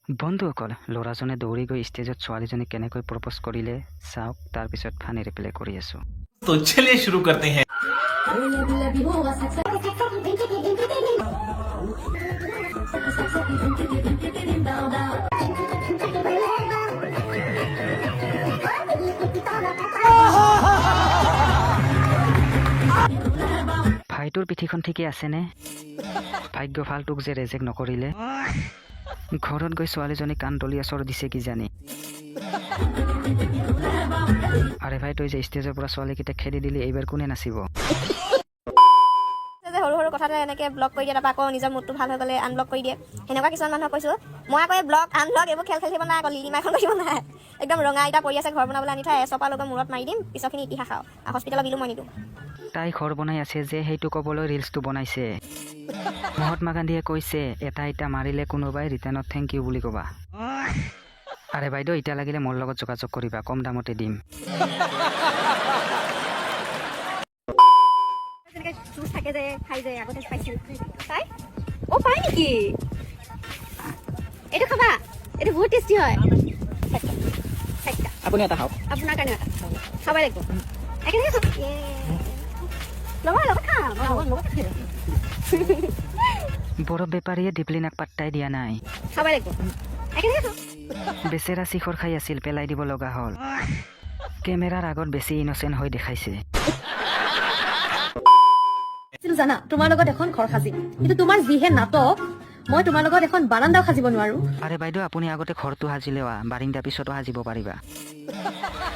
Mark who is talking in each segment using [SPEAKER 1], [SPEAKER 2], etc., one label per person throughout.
[SPEAKER 1] বন্ধুসকল, ল'ৰাজনে দৌৰি গৈ ষ্টেজত ছোৱালীজনীক কেনেকৈ প্ৰপ'জ কৰিলে চাওক, তাৰ পিছত ফানি ৰিপ্লে কৰি আছো।
[SPEAKER 2] तो चलिए शुरू करते हैं।
[SPEAKER 1] ভাইটোৰ পিঠিখন ঠিকে আছেনে? ভাগ্য ভাল তোক যে ৰেজেক্ট নকৰিলে। ঘৰত গৈ ছোৱালীজনী কাণ তলি আচৰ দিছে কিজানি। আৰে ভাই, তই যে ষ্টেজৰ পৰা ছোৱালীকেইটাক খেদি দিলি, এইবাৰ কোনে নাচিব?
[SPEAKER 3] সৰু সৰু কথাতে এনেকৈ ব্লক কৰি দিয়ে, তাৰপৰা আকৌ নিজৰ মুডটো ভাল হৈ গ'লে আনব্লক কৰি দিয়ে। সেনেকুৱা কিছুমান মানুহক কৈছোঁ। মই আকৌ এই ব্লক আনব্লক এইবোৰ খেল খেলিব নাই, আকৌ লিলিমা এখন কৰিব নাই। একদম ৰঙা ইটা পৰি আছে, ঘৰ বনাবলৈ আনি থৈ এচপা লগত মূৰত মাৰি দিম, পিছৰখিনি ইতিহাস আৰু হস্পিটেলৰ বিলো মই নিদিওঁ।
[SPEAKER 1] তাই ঘৰ বনাই আছে যে, সেইটো ক'বলৈ ৰিলচটো বনাইছে। মহাত্মা গান্ধীয়ে কৈছে, এটা ইটা মাৰিলে কোনোবাই ৰিটাৰ্ণত থেংক ইউ বুলি ক'বা। আৰে বাইদেউ, ইটা লাগিলে মোৰ লগত যোগাযোগ কৰিবা, কম দামতে দিম।
[SPEAKER 3] থাকে যে খাই যে আগতে পাইছিল তাই। অ' পাই নেকি? এইটো খাবা, এইটো বহুত টেষ্টি হয়।
[SPEAKER 1] আপুনি এটা খাওক।
[SPEAKER 3] আপোনাৰ কাৰণে এটা খাব লাগিব। একেলগে লগত লগত খাম।
[SPEAKER 1] বৰফ বেপাৰীয়ে দিপলিনাক পাত্তাই দিয়া নাই।
[SPEAKER 3] খাব লাগিব একেলগে খাম।
[SPEAKER 1] বেচেৰা চিখৰ খাই আছিল, পেলাই দিব লগা হ'ল। কেমেৰাৰ আগত বেছি ইনচেণ্ট হৈ দেখাইছে।
[SPEAKER 4] জানা, তোমাৰ লগত এখন ঘৰ সাজিম, কিন্তু তোমাৰ যিহে নাটক, মই তোমাৰ লগত এখন বাৰান্দাও সাজিব নোৱাৰো।
[SPEAKER 1] আৰে বাইদেউ, আপুনি আগতে ঘৰটো সাজিলে বাৰিন্দা পিছতো সাজিব পাৰিবা।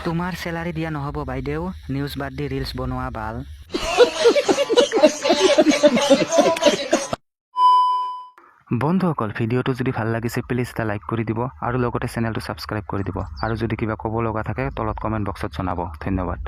[SPEAKER 1] তোমাৰ চেলাৰী দিয়া নহ'ব বাইদেউ, নিউজ বাদ দি ৰিলচ বনোৱা ভাল। বন্ধুসকল, ভিডিঅ'টো যদি ভাল লাগিছে প্লিজ এটা লাইক কৰি দিব আৰু লগতে চেনেলটো ছাবস্ক্ৰাইব কৰি দিব। আৰু যদি কিবা ক'ব লগা থাকে তলত কমেণ্ট বক্সত জনাব। ধন্যবাদ।